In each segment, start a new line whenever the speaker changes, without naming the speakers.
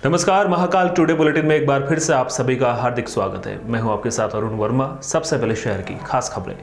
नमस्कार, Mahakal today bulletin में एक बार फिर से आप सभी का हार्दिक स्वागत है। मैं हूं आपके साथ अरुण वर्मा। सबसे पहले शहर की खास खबरें।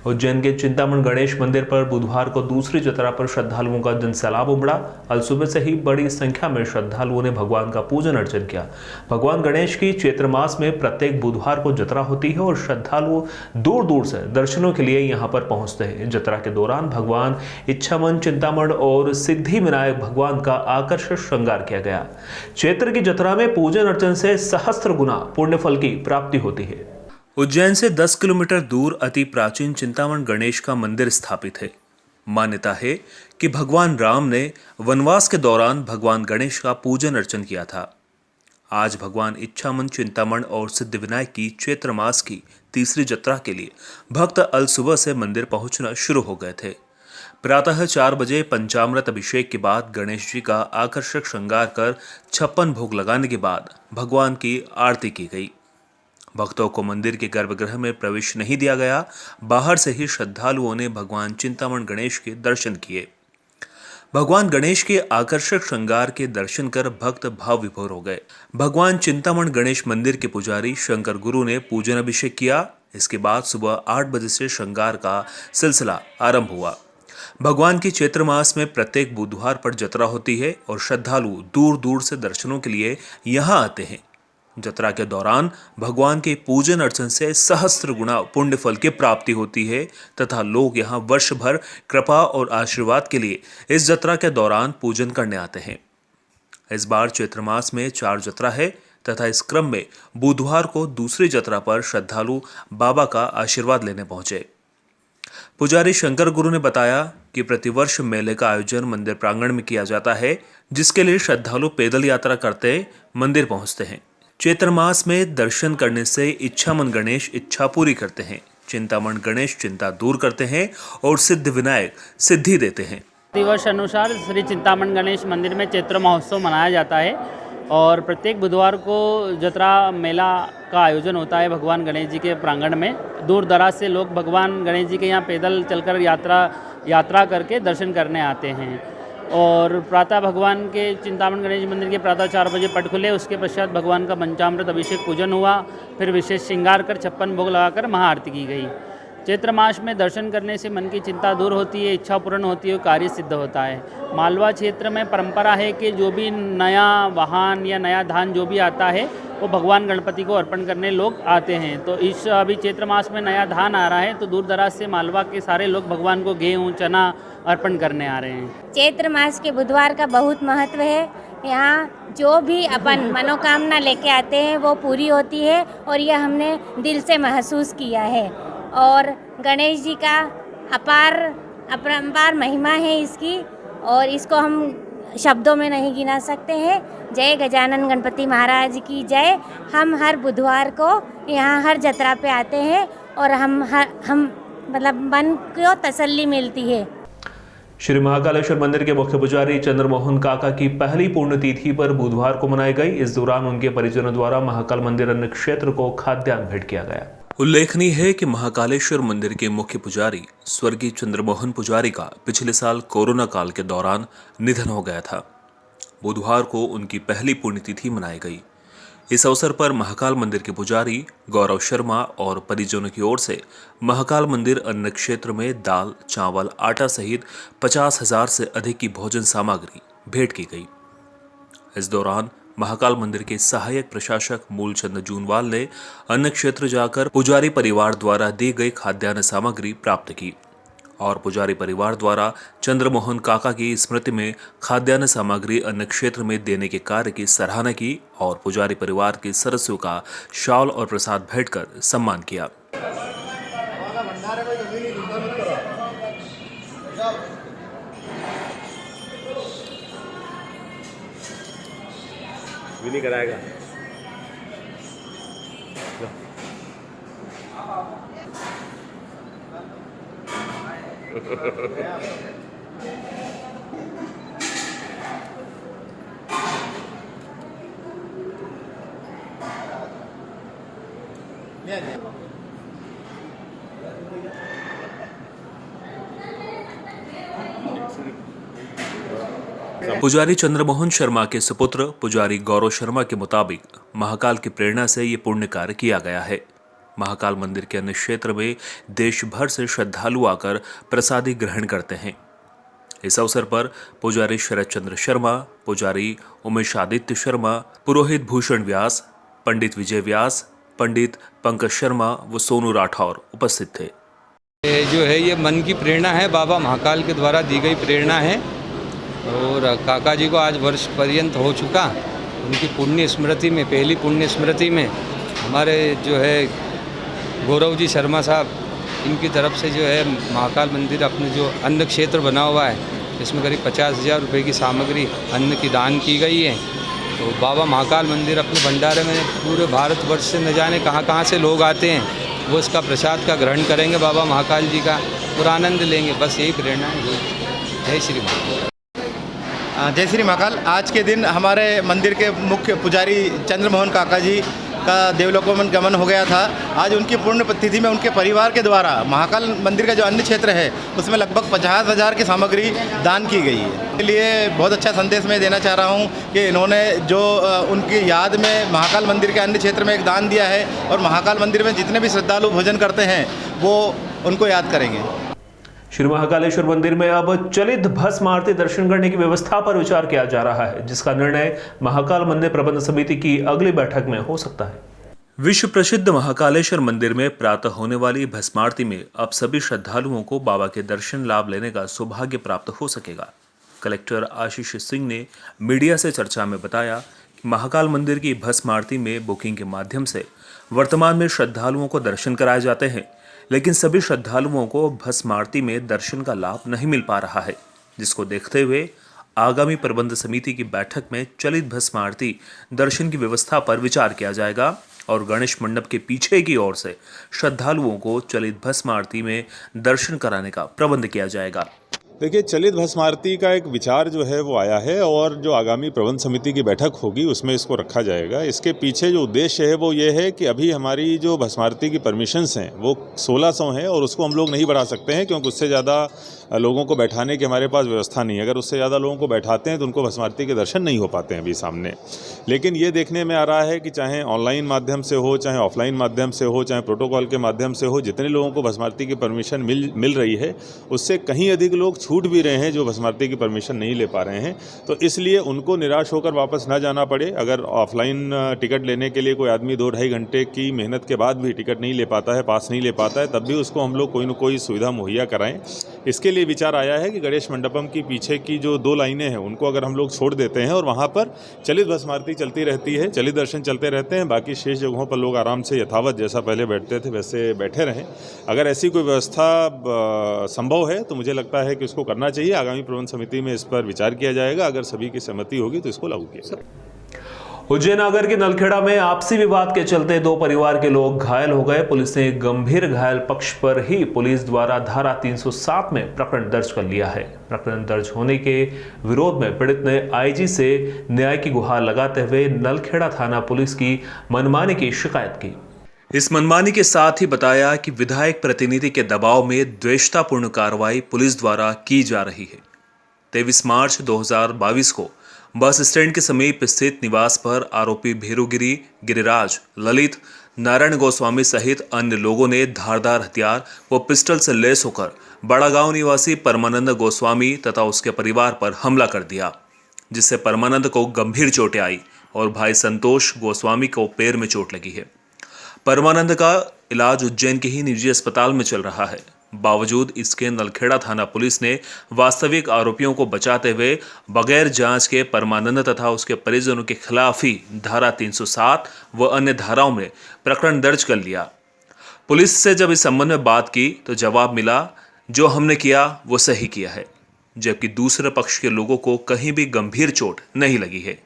उज्जैन के चिंतामण गणेश मंदिर पर बुधवार को दूसरी जतरा पर श्रद्धालुओं का जनसैलाब उमड़ा। कल सुबह से ही बड़ी संख्या में श्रद्धालुओं ने भगवान का पूजन अर्चन किया। भगवान गणेश की चैत्र मास में प्रत्येक बुधवार को जतरा होती है और श्रद्धालु दूर दूर से दर्शनों के लिए यहां पर पहुंचते हैं। जतरा के दौरान भगवान इच्छामन, चिंतामण और सिद्धि विनायक भगवान का आकर्षक श्रृंगार किया गया। चैत्र की जतरा में पूजन अर्चन से सहस्त्र गुना पुण्य फल की प्राप्ति होती है। उज्जैन से 10 किलोमीटर दूर अति प्राचीन चिंतामण गणेश का मंदिर स्थापित है। मान्यता है कि भगवान राम ने वनवास के दौरान भगवान गणेश का पूजन अर्चन किया था। आज भगवान इच्छामन, चिंतामण और सिद्धिविनायक की चैत्र मास की तीसरी जत्रा के लिए भक्त अल सुबह से मंदिर पहुंचना शुरू हो गए थे। प्रातः 4 बजे पंचामृत अभिषेक के बाद गणेश जी का आकर्षक श्रृंगार कर 56 भोग लगाने के बाद भगवान की आरती की गई। भक्तों को मंदिर के गर्भगृह में प्रवेश नहीं दिया गया। बाहर से ही श्रद्धालुओं ने भगवान चिंतामण गणेश के दर्शन किए। भगवान गणेश के आकर्षक श्रृंगार के दर्शन कर भक्त भाव विभोर हो गए। भगवान चिंतामण गणेश मंदिर के पुजारी शंकर गुरु ने पूजन अभिषेक किया। इसके बाद सुबह 8 बजे से श्रृंगार का सिलसिला आरंभ हुआ। भगवान की चैत्र मास में प्रत्येक बुधवार पर जतरा होती है और श्रद्धालु दूर दूर से दर्शनों के लिए यहाँ आते हैं। जतरा के दौरान भगवान के पूजन अर्चन से सहस्त्र गुना पुण्य फल की प्राप्ति होती है तथा लोग यहाँ वर्ष भर कृपा और आशीर्वाद के लिए इस जतरा के दौरान पूजन करने आते हैं। इस बार चैत्र मास में 4 जतरा है तथा इस क्रम में बुधवार को दूसरी जतरा पर श्रद्धालु बाबा का आशीर्वाद लेने पहुंचे। पुजारी शंकर गुरु ने बताया कि प्रतिवर्ष मेले का आयोजन मंदिर प्रांगण में किया जाता है, जिसके लिए श्रद्धालु पैदल यात्रा करते मंदिर पहुंचते हैं। चैत्र मास में दर्शन करने से इच्छामन गणेश इच्छा पूरी करते हैं, चिंतामण गणेश चिंता दूर करते हैं और सिद्धि विनायक सिद्धि देते हैं।
प्रतिवर्ष अनुसार श्री चिंतामण गणेश मंदिर में चैत्र महोत्सव मनाया जाता है और प्रत्येक बुधवार को जतरा मेला का आयोजन होता है भगवान गणेश जी के प्रांगण में। दूर दराज से लोग भगवान गणेश जी के यहाँ पैदल चलकर यात्रा करके दर्शन करने आते हैं। और प्रातः भगवान के चिंतामण गणेश मंदिर के प्रातः 4 बजे पट खुले। उसके पश्चात भगवान का पंचामृत अभिषेक पूजन हुआ। फिर विशेष श्रृंगार कर 56 भोग लगाकर महाआरती की गई। चैत्र मास में दर्शन करने से मन की चिंता दूर होती है, इच्छा पूर्ण होती है, कार्य सिद्ध होता है। मालवा क्षेत्र में परंपरा है कि जो भी नया वाहन या नया धान जो भी आता है वो भगवान गणपति को अर्पण करने लोग आते हैं। तो इस अभी चैत्र मास में नया धान आ रहा है तो दूर दराज से मालवा के सारे लोग भगवान को गेहूँ, चना अर्पण करने आ रहे हैं।
चैत्र मास के बुधवार का बहुत महत्व है। यहाँ जो भी अपन मनोकामना लेके आते हैं वो पूरी होती है और यह हमने दिल से महसूस किया है। और गणेश जी का अपरंपार महिमा है इसकी और इसको हम शब्दों में नहीं गिना सकते हैं। जय गजानन गणपति महाराज की जय। हम हर बुधवार को यहाँ हर जतरा पे आते हैं और हम मतलब मन को तसल्ली मिलती है।
श्री महाकालेश्वर मंदिर के मुख्य पुजारी चंद्रमोहन काका की पहली पुण्यतिथि पर बुधवार को मनाई गई। इस दौरान उनके परिजनों द्वारा महाकाल मंदिर अन्न क्षेत्र को खाद्यान्न भेंट किया गया। उल्लेखनीय है कि महाकालेश्वर मंदिर के मुख्य पुजारी स्वर्गीय चंद्रमोहन पुजारी का पिछले साल कोरोना काल के दौरान निधन हो गया था। बुधवार को उनकी पहली पुण्यतिथि मनाई गई। इस अवसर पर महाकाल मंदिर के पुजारी गौरव शर्मा और परिजनों की ओर से महाकाल मंदिर अन्न क्षेत्र में दाल, चावल, आटा सहित 50,000 से अधिक की भोजन सामग्री भेंट की गई। इस दौरान महाकाल मंदिर के सहायक प्रशासक मूलचंद जूनवाल ने अन्न क्षेत्र जाकर पुजारी परिवार द्वारा दी गई खाद्यान्न सामग्री प्राप्त की और पुजारी परिवार द्वारा चंद्रमोहन काका की स्मृति में खाद्यान्न सामग्री अन्न क्षेत्र में देने के कार्य की सराहना की और पुजारी परिवार के सदस्यों का शॉल और प्रसाद भेंट कर सम्मान किया।
विनी कराएगा।
पुजारी चंद्रमोहन शर्मा के सुपुत्र पुजारी गौरव शर्मा के मुताबिक महाकाल की प्रेरणा से ये पुण्य कार्य किया गया है। महाकाल मंदिर के अन्य क्षेत्र में देश भर से श्रद्धालु आकर प्रसादी ग्रहण करते हैं। इस अवसर पर पुजारी शरद चंद्र शर्मा, पुजारी उमेश आदित्य शर्मा, पुरोहित भूषण व्यास, पंडित विजय व्यास, पंडित पंकज शर्मा व सोनू राठौर उपस्थित थे।
जो है ये मन की प्रेरणा है, बाबा महाकाल के द्वारा दी गई प्रेरणा है और काका जी को आज वर्ष पर्यंत हो चुका। उनकी पुण्य स्मृति में, पहली पुण्य स्मृति में हमारे जो है गौरव जी शर्मा साहब, इनकी तरफ से जो है महाकाल मंदिर अपने जो अन्न क्षेत्र बना हुआ है, इसमें करीब 50,000 रुपये की सामग्री अन्न की दान की गई है। तो बाबा महाकाल मंदिर अपने भंडारे में पूरे भारतवर्ष से न जाने कहाँ से लोग आते हैं, वो इसका प्रसाद का ग्रहण करेंगे बाबा महाकाल जी का और आनंद लेंगे। बस यही प्रेरणा है। जय श्री महाकाल।
जय श्री महाकाल। आज के दिन हमारे मंदिर के मुख्य पुजारी चंद्रमोहन काका जी का देवलोकों में गमन हो गया था। आज उनकी पूर्ण तिथि में उनके परिवार के द्वारा महाकाल मंदिर का जो अन्य क्षेत्र है उसमें लगभग 50,000 की सामग्री दान की गई है। इसलिए बहुत अच्छा संदेश मैं देना चाह रहा हूँ कि इन्होंने जो उनकी याद में महाकाल मंदिर के अन्य क्षेत्र में एक दान दिया है और महाकाल मंदिर में जितने भी श्रद्धालु भोजन करते हैं वो उनको याद करेंगे।
श्री महाकालेश्वर मंदिर में अब चलित भस्म आरती दर्शन करने की व्यवस्था पर विचार किया जा रहा है, जिसका निर्णय महाकाल मंदिर प्रबंध समिति की अगली बैठक में हो सकता है। विश्व प्रसिद्ध महाकालेश्वर मंदिर में प्रातः होने वाली भस्म आरती में अब सभी श्रद्धालुओं को बाबा के दर्शन लाभ लेने का सौभाग्य प्राप्त हो सकेगा। कलेक्टर आशीष सिंह ने मीडिया से चर्चा में बताया कि महाकाल मंदिर की भस्म आरती में बुकिंग के माध्यम से वर्तमान में श्रद्धालुओं को दर्शन कराए जाते हैं, लेकिन सभी श्रद्धालुओं को भस्म आरती में दर्शन का लाभ नहीं मिल पा रहा है, जिसको देखते हुए आगामी प्रबंध समिति की बैठक में चलित भस्म आरती दर्शन की व्यवस्था पर विचार किया जाएगा और गणेश मंडप के पीछे की ओर से श्रद्धालुओं को चलित भस्म आरती में दर्शन कराने का प्रबंध किया जाएगा।
देखिए, चलित भस्म आरती का एक विचार जो है वो आया है और जो आगामी प्रबंध समिति की बैठक होगी उसमें इसको रखा जाएगा। इसके पीछे जो उद्देश्य है वो ये है कि अभी हमारी जो भस्म आरती की परमिशंस हैं वो 1600 हैं और उसको हम लोग नहीं बढ़ा सकते हैं, क्योंकि उससे ज़्यादा लोगों को बैठाने की हमारे पास व्यवस्था नहीं है। अगर उससे ज़्यादा लोगों को बैठाते हैं तो उनको भस्म आरती के दर्शन नहीं हो पाते हैं अभी सामने। लेकिन ये देखने में आ रहा है कि चाहे ऑनलाइन माध्यम से हो, चाहे ऑफलाइन माध्यम से हो, चाहे प्रोटोकॉल के माध्यम से हो, जितने लोगों को भस्म आरती की परमिशन मिल रही है उससे कहीं अधिक लोग छूट भी रहे हैं जो भस्म आरती की परमिशन नहीं ले पा रहे हैं। तो इसलिए उनको निराश होकर वापस ना जाना पड़े। अगर ऑफलाइन टिकट लेने के लिए कोई आदमी 2-2.5 घंटे की मेहनत के बाद भी टिकट नहीं ले पाता है, पास नहीं ले पाता है, तब भी उसको हम लोग कोई न कोई सुविधा मुहैया कराएं। इसके लिए विचार आया है कि गणेश मंडपम की पीछे की जो 2 लाइनें हैं उनको अगर हम लोग छोड़ देते हैं और वहाँ पर चलित भस्म आरती चलती रहती है, चलित दर्शन चलते रहते हैं, बाकी शेष जगहों पर लोग आराम से यथावत जैसा पहले बैठते थे वैसे बैठे रहें। अगर ऐसी कोई व्यवस्था संभव है तो मुझे लगता है कि उसको करना चाहिए। आगामी प्रबंध समिति में इस पर विचार किया जाएगा। अगर सभी की सहमति होगी तो इसको लागू किया जाएगा।
उज्जैन नगर के नलखेड़ा में आपसी विवाद के चलते 2 परिवार के लोग घायल हो गए। पुलिस ने गंभीर घायल पक्ष पर ही पुलिस द्वारा धारा 307 में प्रकरण दर्ज कर लिया है। प्रकरण दर्ज होने के विरोध में पीड़ित ने आईजी से न्याय की गुहार लगाते हुए नलखेड़ा थाना पुलिस की मनमानी की शिकायत की। इस मनमानी के साथ ही बताया कि विधायक प्रतिनिधि के दबाव में द्वेषतापूर्ण कार्रवाई पुलिस द्वारा की जा रही है। 23 मार्च 2022 को बस स्टैंड के समीप स्थित निवास पर आरोपी भेरुगिरी, गिरिराज, ललित, नारायण गोस्वामी सहित अन्य लोगों ने धारदार हथियार व पिस्टल से लैस होकर बड़ा गांव निवासी परमानंद गोस्वामी तथा उसके परिवार पर हमला कर दिया, जिससे परमानंद को गंभीर चोटें आई और भाई संतोष गोस्वामी को पैर में चोट लगी है। परमानंद का इलाज उज्जैन के ही निजी अस्पताल में चल रहा है। बावजूद इसके नलखेड़ा थाना पुलिस ने वास्तविक आरोपियों को बचाते हुए बगैर जांच के परमानंद तथा उसके परिजनों के खिलाफ ही धारा 307 व अन्य धाराओं में प्रकरण दर्ज कर लिया। पुलिस से जब इस संबंध में बात की तो जवाब मिला, जो हमने किया वो सही किया है, जबकि दूसरे पक्ष के लोगों को कहीं भी गंभीर चोट नहीं लगी है।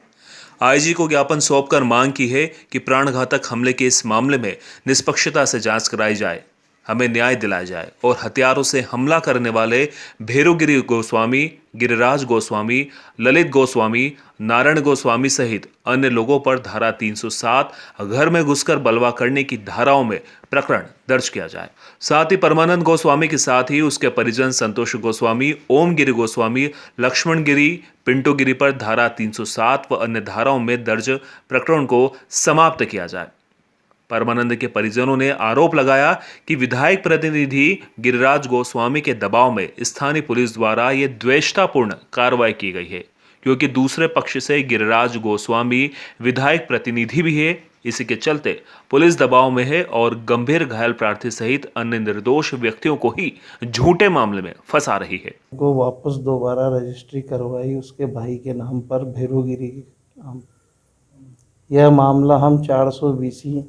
आईजी को ज्ञापन सौंपकर मांग की है कि प्राणघातक हमले के इस मामले में निष्पक्षता से जांच कराई जाए, हमें न्याय दिलाया जाए और हथियारों से हमला करने वाले भेरुगिरी गोस्वामी, गिरिराज गोस्वामी, ललित गोस्वामी, नारायण गोस्वामी सहित अन्य लोगों पर धारा 307 घर में घुसकर बलवा करने की धाराओं में प्रकरण दर्ज किया जाए। साथ ही परमानंद गोस्वामी के साथ ही उसके परिजन संतोष गोस्वामी, ओम गिरी गोस्वामी, लक्ष्मण गिरी, पिंटू गिरी पर धारा 307 व अन्य धाराओं में दर्ज प्रकरण को समाप्त किया जाए। परमानंद के परिजनों ने आरोप लगाया कि विधायक प्रतिनिधि गिरिराज गोस्वामी के दबाव में स्थानीय पुलिस द्वारा ये द्वेषतापूर्ण कार्रवाई की गई है, क्योंकि दूसरे पक्ष से गिरिराज गोस्वामी विधायक प्रतिनिधि भी है। इसी के चलते पुलिस दबाव में है और गंभीर घायल प्रार्थी सहित अन्य निर्दोष व्यक्तियों को ही झूठे मामले में फंसा रही है।
को वापस दोबारा रजिस्ट्री करवाई उसके भाई के नाम पर, भैरोगिरी के नाम। यह मामला हम 420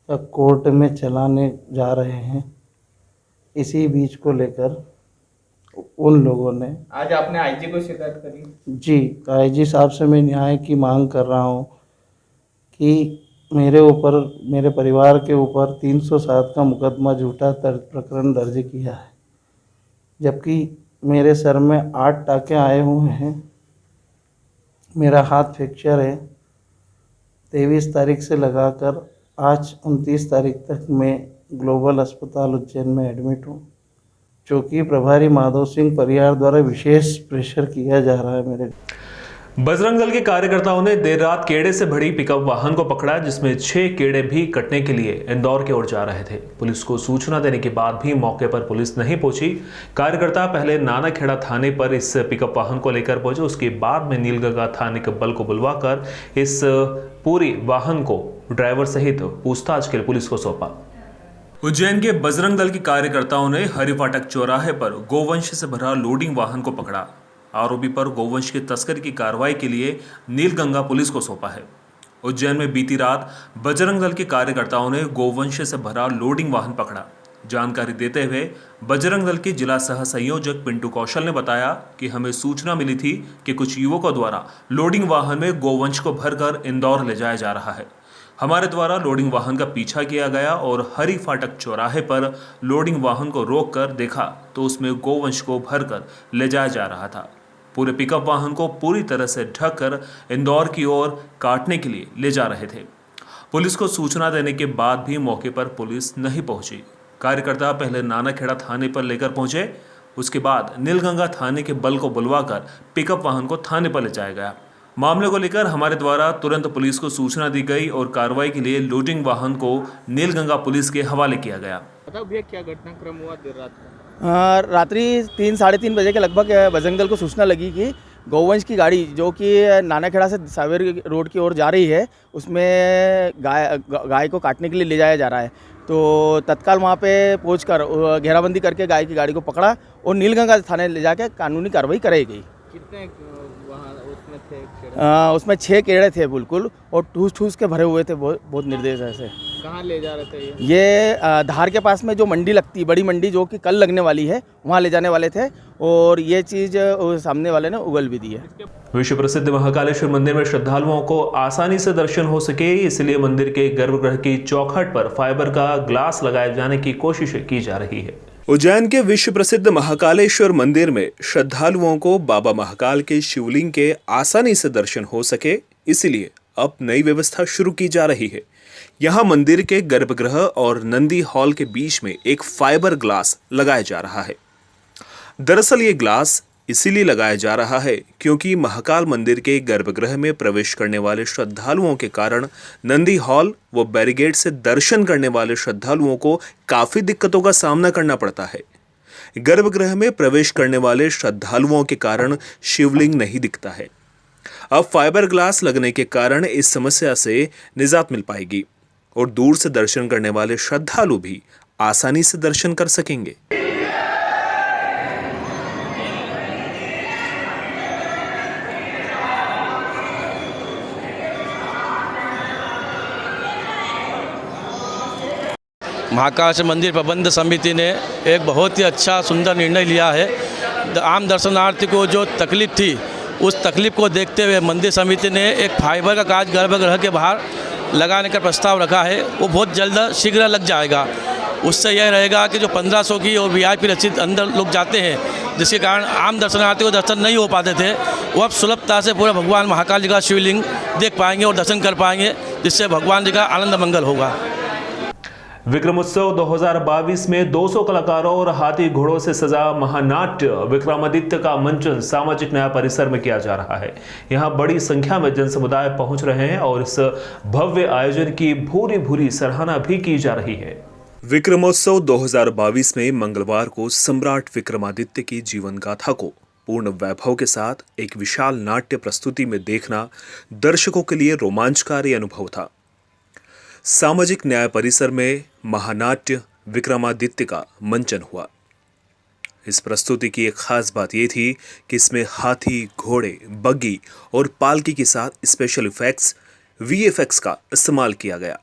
का कोर्ट में चलाने जा रहे हैं। इसी बीच को लेकर उन लोगों ने,
आज आपने आईजी को शिकायत करी?
जी, आईजी साहब से मैं न्याय की मांग कर रहा हूँ कि मेरे ऊपर, मेरे परिवार के ऊपर 307 का मुकदमा झूठा प्रकरण दर्ज किया है, जबकि मेरे सर में 8 टाँके आए हुए हैं। मेरा हाथ फ्रैक्चर है। 23 तारीख से लगाकर आज 29 तारीख तक मैं ग्लोबल अस्पताल उज्जैन में एडमिट हूँ, जो कि प्रभारी माधव सिंह परिहार द्वारा विशेष प्रेशर किया जा रहा है मेरे।
बजरंग दल के कार्यकर्ताओं ने देर रात केड़े से भरी पिकअप वाहन को पकड़ा, जिसमें 6 केड़े भी कटने के लिए इंदौर की ओर जा रहे थे। पुलिस को सूचना देने के बाद भी मौके पर पुलिस नहीं पहुंची। कार्यकर्ता पहले नानाखेड़ा थाने पर इस पिकअप वाहन को लेकर पहुंचे, उसके बाद में नीलगंगा थाने के बल को बुलवाकर इस पूरी वाहन को ड्राइवर सहित पूछताछ के लिए पुलिस को सौंपा। उज्जैन के बजरंग दल के कार्यकर्ताओं ने हरिफाटक चौराहे पर गोवंश से भरा लोडिंग वाहन को पकड़ा। आरोपी पर गोवंश की तस्करी की कार्रवाई के लिए नीलगंगा पुलिस को सौंपा है। उज्जैन में बीती रात बजरंग दल के कार्यकर्ताओं ने गोवंश से भरा लोडिंग वाहन पकड़ा। जानकारी देते हुए बजरंग दल के जिला सह संयोजक पिंटू कौशल ने बताया कि हमें सूचना मिली थी कि कुछ युवकों द्वारा लोडिंग वाहन में गोवंश को भरकर इंदौर ले जाया जा रहा है। हमारे द्वारा लोडिंग वाहन का पीछा किया गया और हरी फाटक चौराहे पर लोडिंग वाहन को रोककर देखा तो उसमें गोवंश को भरकर ले जाया जा रहा था। पूरे पिकअप वाहन को पूरी तरह से ढककर इंदौर की ओर काटने के लिए ले जा रहे थे। पुलिस को सूचना देने के बाद भी मौके पर पुलिस नहीं पहुंची। कार्यकर्ता पहले नानाखेड़ा थाने पर लेकर पहुंचे, उसके बाद नीलगंगा थाने के बल को बुलवाकर पिकअप वाहन को थाने पर ले जाया गया। मामले को लेकर हमारे द्वारा तुरंत पुलिस को सूचना दी गई और कार्रवाई के लिए लोडिंग वाहन को नीलगंगा पुलिस के हवाले किया गया।
बताओ भैया, क्या घटनाक्रम हुआ देर रात को?
रात्रि 3 साढ़े 3 बजे के लगभग बजरंग दल को सूचना लगी कि गोवंश की गाड़ी जो कि नानाखेड़ा से सावेर रोड की ओर जा रही है, उसमें गाय को काटने के लिए ले जाया जा रहा है। तो तत्काल वहाँ पे पहुंचकर घेराबंदी करके गाय की गाड़ी को पकड़ा और नीलगंगा थाने ले जाकर कानूनी कार्रवाई कराई गई।
कितने वहाँ उसमें थे?
उसमें 6 केड़े थे बिल्कुल, और ठूस ठूस के भरे हुए थे, बहुत निर्देश ऐसे।
कहाँ ले जा रहे थे
ये धार के पास में जो मंडी लगती है, बड़ी मंडी जो कि कल लगने वाली है, वहाँ ले जाने वाले थे, और ये चीज़ सामने वाले ने उगल भी दी है।
विश्व प्रसिद्ध महाकालेश्वर मंदिर में श्रद्धालुओं को आसानी से दर्शन हो सके, इसलिए मंदिर के गर्भगृह की चौखट पर फाइबर का ग्लास लगाए जाने की कोशिश की जा रही है। उज्जैन के विश्व प्रसिद्ध महाकालेश्वर मंदिर में श्रद्धालुओं को बाबा महाकाल के शिवलिंग के आसानी से दर्शन हो सके, इसलिए अब नई व्यवस्था शुरू की जा रही है। यहाँ मंदिर के गर्भगृह और नंदी हॉल के बीच में एक फाइबर ग्लास लगाया जा रहा है। दरअसल ये ग्लास इसीलिए लगाया जा रहा है क्योंकि महाकाल मंदिर के गर्भगृह में प्रवेश करने वाले श्रद्धालुओं के कारण नंदी हॉल व बैरिकेड से दर्शन करने वाले श्रद्धालुओं को काफी दिक्कतों का सामना करना पड़ता है। गर्भगृह में प्रवेश करने वाले श्रद्धालुओं के कारण शिवलिंग नहीं दिखता है। अब फाइबर ग्लास लगने के कारण इस समस्या से निजात मिल पाएगी और दूर से दर्शन करने वाले श्रद्धालु भी आसानी से दर्शन कर सकेंगे।
महाकाल मंदिर प्रबंध समिति ने एक बहुत ही अच्छा सुंदर निर्णय लिया है। आम दर्शनार्थी को जो तकलीफ थी, उस तकलीफ को देखते हुए मंदिर समिति ने एक फाइबर का कांच गर्भगृह के बाहर लगाने का प्रस्ताव रखा है। वो बहुत जल्द शीघ्र लग जाएगा। उससे यह रहेगा कि जो 1500 की और VIP रसीद अंदर लोग जाते हैं, जिसके कारण आम दर्शनार्थियों को दर्शन नहीं हो पाते थे, वो अब सुलभता से पूरे भगवान महाकाल जी का शिवलिंग देख पाएंगे और दर्शन कर पाएंगे, जिससे भगवान जी का आनंद मंगल होगा।
विक्रमोत्सव 2022 में 200 कलाकारों और हाथी घोड़ों से सजा महानाट्य विक्रमादित्य का मंचन सामाजिक न्याय परिसर में किया जा रहा है। यहां बड़ी संख्या में जन समुदाय पहुंच रहे हैं और इस भव्य आयोजन की भूरी भूरी सराहना भी की जा रही है। विक्रमोत्सव 2022 में मंगलवार को सम्राट विक्रमादित्य की जीवन गाथा को पूर्ण वैभव के साथ एक विशाल नाट्य प्रस्तुति में देखना दर्शकों के लिए रोमांचकारी अनुभव था। सामाजिक न्याय परिसर में महानाट्य विक्रमादित्य का मंचन हुआ। इस प्रस्तुति की एक खास बात यह थी कि इसमें हाथी, घोड़े, बग्गी और पालकी के साथ स्पेशल इफेक्ट्स VFX का इस्तेमाल किया गया।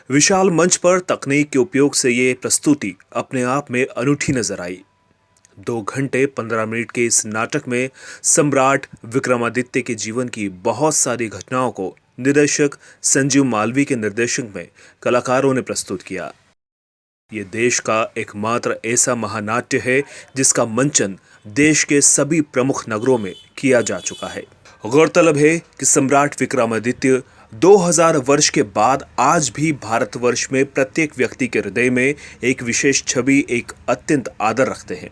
विशाल मंच पर तकनीक के उपयोग से ये प्रस्तुति अपने आप में अनूठी नजर आई। 2 घंटे 15 मिनट के इस नाटक में सम्राट विक्रमादित्य के जीवन की बहुत सारी घटनाओं को निर्देशक संजीव मालवी के निर्देशन में कलाकारों ने प्रस्तुत किया। ये देश का एकमात्र ऐसा महानाट्य है जिसका मंचन देश के सभी प्रमुख नगरों में किया जा चुका है। गौरतलब है कि सम्राट विक्रमादित्य 2000 वर्ष के बाद आज भी भारतवर्ष में प्रत्येक व्यक्ति के हृदय में एक विशेष छवि, एक अत्यंत आदर रखते हैं,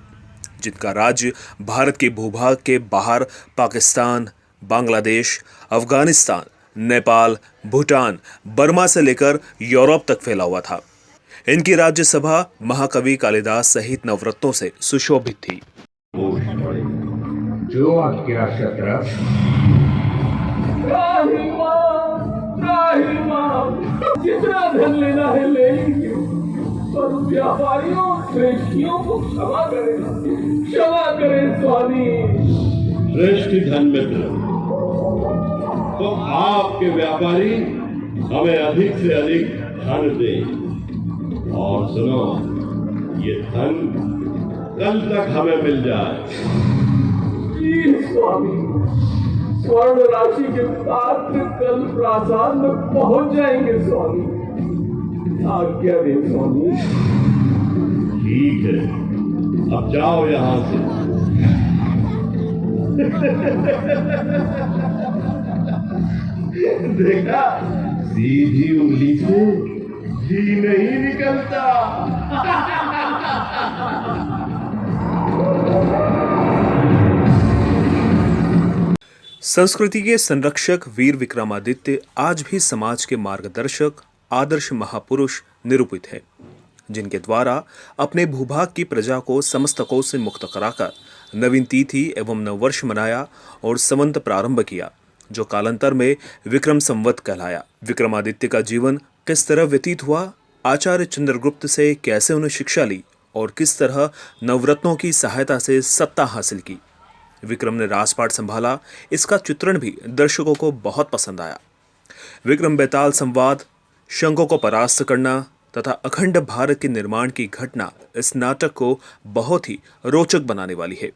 जिनका राज्य भारत के भूभाग के बाहर पाकिस्तान, बांग्लादेश, अफगानिस्तान, नेपाल, भूटान, बर्मा से लेकर यूरोप तक फैला हुआ था। इनकी राज्यसभा महाकवि कालिदास सहित नवरत्नों से सुशोभित थी।
जो आज्ञा शत्रप
जितना धन लेना है ले लीजिए, पर व्यापारियों श्रेष्ठियों को क्षमा करें स्वामी।
श्रेष्ठ धन मित्र, तो आपके व्यापारी हमें अधिक से अधिक धन दें, और सुनो, ये धन कल तक हमें मिल जाए।
जी स्वामी, स्वर्ण राशि के पात्र कल प्रासाद में पहुंच जाएंगे स्वामी। आज्ञा दें स्वामी।
ठीक है, अब जाओ यहां से। देखा, सीधी उंगली से घी नहीं निकलता।
संस्कृति के संरक्षक वीर विक्रमादित्य आज भी समाज के मार्गदर्शक, आदर्श महापुरुष निरूपित हैं, जिनके द्वारा अपने भूभाग की प्रजा को समस्तकों से मुक्त कराकर नवीन तिथि एवं नववर्ष मनाया और संवत प्रारंभ किया, जो कालांतर में विक्रम संवत कहलाया। विक्रमादित्य का जीवन किस तरह व्यतीत हुआ, आचार्य चंद्रगुप्त से कैसे उन्हें शिक्षा ली और किस तरह नवरत्नों की सहायता से सत्ता हासिल की, विक्रम ने राजपाट संभाला, इसका चित्रण भी दर्शकों को बहुत पसंद आया। विक्रम बेताल संवाद, शंखों को परास्त करना तथा अखंड भारत के निर्माण की घटना इस नाटक को बहुत ही रोचक बनाने वाली है।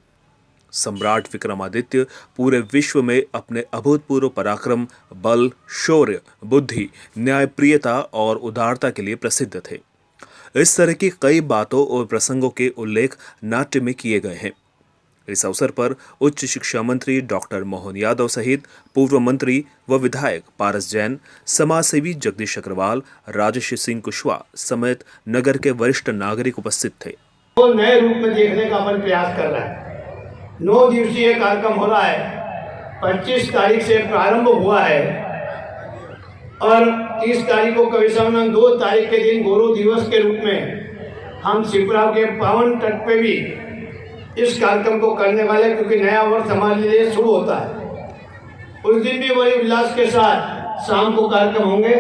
सम्राट विक्रमादित्य पूरे विश्व में अपने अभूतपूर्व पराक्रम, बल, शौर्य, बुद्धि, न्यायप्रियता और उदारता के लिए प्रसिद्ध थे। इस तरह की कई बातों और प्रसंगों के उल्लेख नाट्य में किए गए हैं। इस अवसर पर उच्च शिक्षा मंत्री डॉक्टर मोहन यादव सहित पूर्व मंत्री व विधायक पारस जैन, समाजसेवी जगदीश अग्रवाल, राजेश सिंह कुशवाहा समेत नगर के वरिष्ठ नागरिक उपस्थित थे।
वो नए रूप में देखने का अपन प्रयास कर रहा है। 9 दिवसीय कार्यक्रम हो रहा है। 25 तारीख से प्रारंभ हुआ है और 30 तारीख को कवि सम्मेलन, 2 तारीख के दिन गौरव दिवस के रूप में हम शिप्रा के पावन तट पे भी इस कार्यक्रम को करने वाले, क्योंकि नया वर्ष हमारे लिए शुरू होता है। उस दिन भी बड़े उल्लास के साथ शाम को कार्यक्रम होंगे।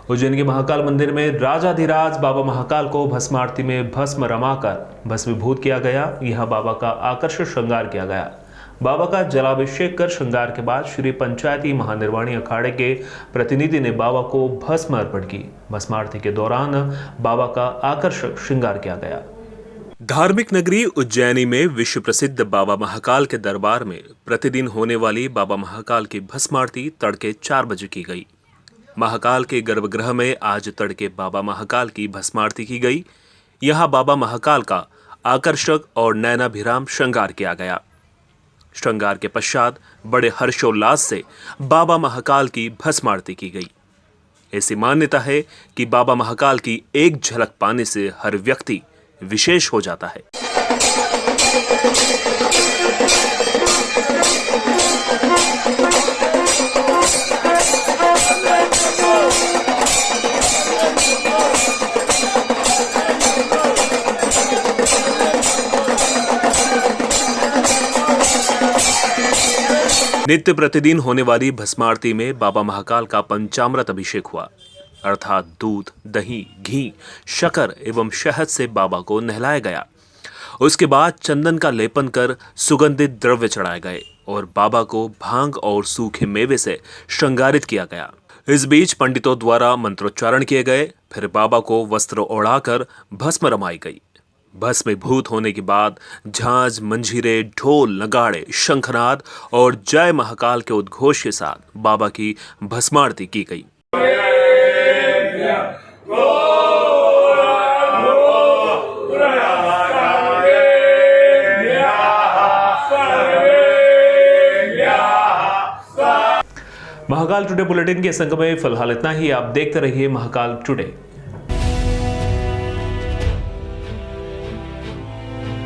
उज्जैन के महाकाल मंदिर में राजाधिराज बाबा महाकाल को भस्म आरती में भस्म रमाकर भस्मीभूत किया गया। यहाँ बाबा का आकर्षक श्रृंगार किया गया। बाबा का जलाभिषेक कर श्रृंगार के बाद श्री पंचायती महानिर्वाणी अखाड़े के प्रतिनिधि ने बाबा को भस्म अर्पण की। भस्म आरती के दौरान बाबा का आकर्षक श्रृंगार किया गया। धार्मिक नगरी उज्जैनी में विश्व प्रसिद्ध बाबा महाकाल के दरबार में प्रतिदिन होने वाली बाबा महाकाल की भस्म आरती तड़के 4 बजे की गई। महाकाल के गर्भगृह में आज तड़के बाबा महाकाल की भस्म आरती की गई। यहाँ बाबा महाकाल का आकर्षक और नयनाभिराम श्रृंगार किया गया। श्रृंगार के पश्चात बड़े हर्षोल्लास से बाबा महाकाल की भस्म आरती की गई। ऐसी मान्यता है कि बाबा महाकाल की एक झलक पाने से हर व्यक्ति विशेष हो जाता है। नित्य प्रतिदिन होने वाली भस्म आरती में बाबा महाकाल का पंचामृत अभिषेक हुआ, अर्थात दूध, दही, घी, शक्कर एवं शहद से बाबा को नहलाया गया। उसके बाद चंदन का लेपन कर सुगंधित द्रव्य चढ़ाए गए और बाबा को भांग और सूखे मेवे से श्रृंगारित किया गया। इस बीच पंडितों द्वारा मंत्रोच्चारण किए गए। फिर बाबा को वस्त्र ओढ़ाकर भस्म रमाई गई। भस्मीभूत होने के बाद झांझ, मंजीरे, ढोल, नगाड़े, शंखनाद और जय महाकाल के उद्घोष के साथ बाबा की भस्म आरती की गई। महाकाल टुडे बुलेटिन के संग में फिलहाल इतना ही। आप देखते रहिए महाकाल टुडे।